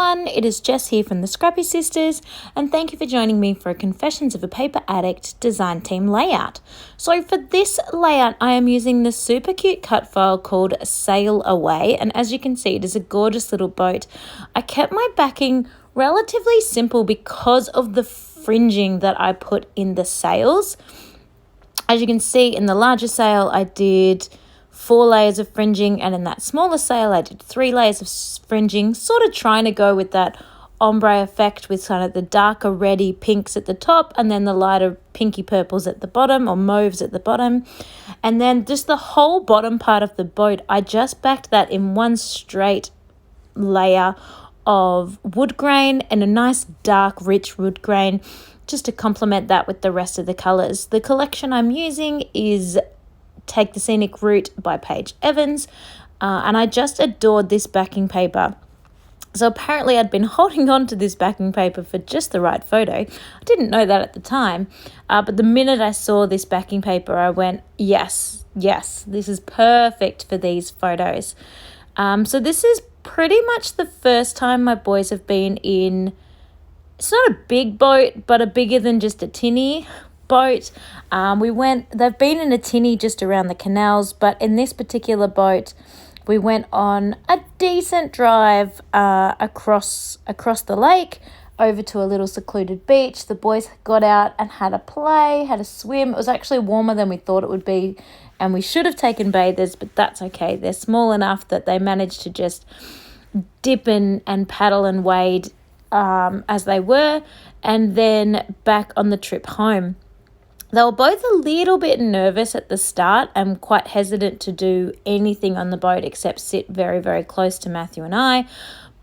everyone, it is Jess here from the Scrappy Sisters, and thank you for joining me for a Confessions of a Paper Addict design team layout. So for this layout, I am using the super cute cut file called Sail Away, and as you can see, it is a gorgeous little boat. I kept my backing relatively simple because of the fringing that I put in the sails. As you can see, in the larger sail, I did 4 layers of fringing, and in that smaller sail I did 3 layers of fringing, sort of trying to go with that ombre effect with kind of the darker reddy pinks at the top and then the lighter pinky purples at the bottom, or mauves at the bottom. And then just the whole bottom part of the boat, I just backed that in one straight layer of wood grain, and a nice dark rich wood grain just to complement that with the rest of the colours. The collection I'm using is Take the Scenic Route by Paige Evans, and I just adored this backing paper. So apparently I'd been holding on to this backing paper for just the right photo. I didn't know that at the time, but the minute I saw this backing paper, I went, yes, this is perfect for these photos. So this is pretty much the first time my boys have been in, it's not a big boat, but a bigger than just a tinny boat. They've been in a tinny just around the canals, but in this particular boat we went on a decent drive across the lake over to a little secluded beach. The boys got out and had a swim. It was actually warmer than we thought it would be, and we should have taken bathers, but that's okay. They're small enough that they managed to just dip and paddle and wade as they were, and then back on the trip home. They were both a little bit nervous at the start and quite hesitant to do anything on the boat except sit very, very close to Matthew and I,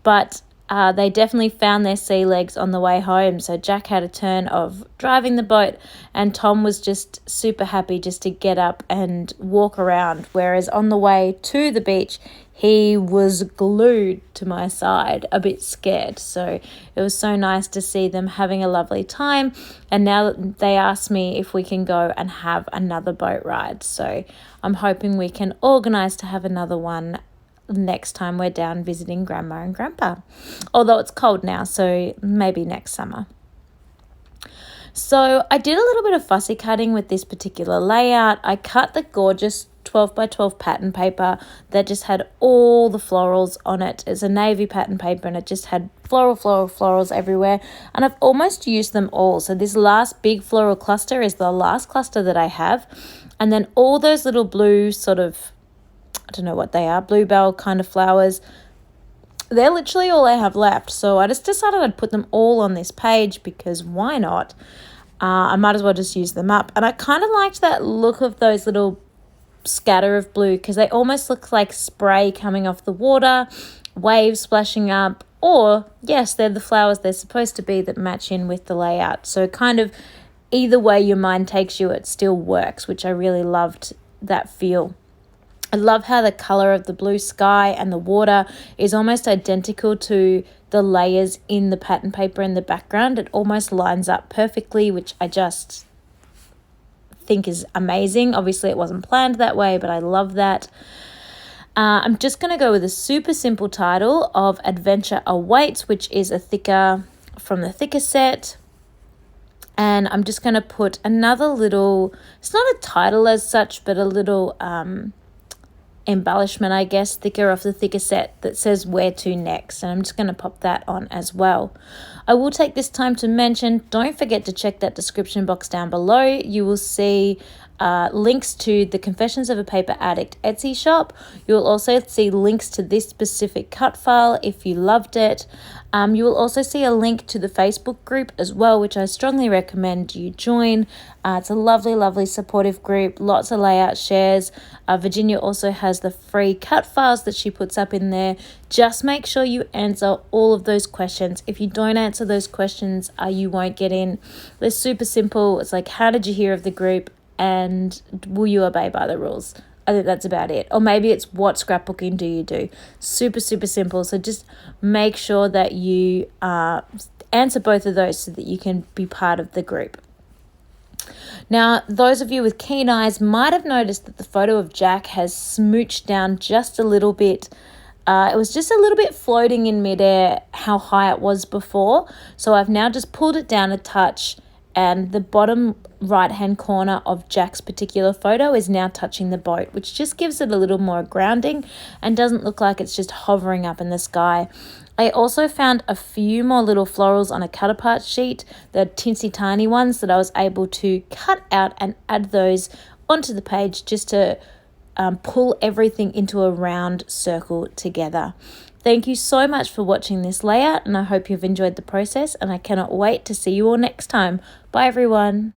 but they definitely found their sea legs on the way home. So Jack had a turn of driving the boat, and Tom was just super happy just to get up and walk around, whereas on the way to the beach, he was glued to my side, a bit scared. So it was so nice to see them having a lovely time. And now they asked me if we can go and have another boat ride. So I'm hoping we can organise to have another one next time we're down visiting Grandma and Grandpa. Although it's cold now, so maybe next summer. So I did a little bit of fussy cutting with this particular layout. I cut the gorgeous 12 by 12 pattern paper that just had all the florals on it. It's a navy pattern paper, and it just had florals everywhere, and I've almost used them all. So this last big floral cluster is the last cluster that I have, and then all those little blue sort of, I don't know what they are, bluebell kind of flowers, they're literally all I have left. So I just decided I'd put them all on this page because why not? I might as well just use them up. And I kind of liked that look of those little scatter of blue because they almost look like spray coming off the water, waves splashing up, or yes, they're the flowers they're supposed to be that match in with the layout. So kind of either way your mind takes you, it still works, which I really loved that feel. I love how the colour of the blue sky and the water is almost identical to the layers in the pattern paper in the background. It almost lines up perfectly, which I just think is amazing. Obviously it wasn't planned that way, but I love that. I'm just going to go with a super simple title of Adventure Awaits, which is from the thicker set. And I'm just going to put another little, it's not a title as such, but a little embellishment, I guess, thicker off the thicker set that says where to next, and I'm just going to pop that on as well. I will take this time to mention, don't forget to check that description box down below. You will see links to the Confessions of a Paper Addict Etsy shop. You will also see links to this specific cut file if you loved it. You will also see a link to the Facebook group as well, which I strongly recommend you join. It's a lovely, lovely supportive group, lots of layout shares. Virginia also has the free cut files that she puts up in there. Just make sure you answer all of those questions. If you don't answer those questions, you won't get in. They're super simple. It's like, how did you hear of the group? And will you obey by the rules? I think that's about it. Or maybe it's what scrapbooking do you do? Super, super simple. So just make sure that you answer both of those so that you can be part of the group. Now, those of you with keen eyes might have noticed that the photo of Jack has smooched down just a little bit it was just a little bit floating in midair how high it was before. So I've now just pulled it down a touch, and the bottom right hand corner of Jack's particular photo is now touching the boat, which just gives it a little more grounding and doesn't look like it's just hovering up in the sky. I also found a few more little florals on a cut apart sheet, the teensy tiny ones that I was able to cut out and add those onto the page just to pull everything into a round circle together. Thank you so much for watching this layout, and I hope you've enjoyed the process, and I cannot wait to see you all next time. Bye everyone.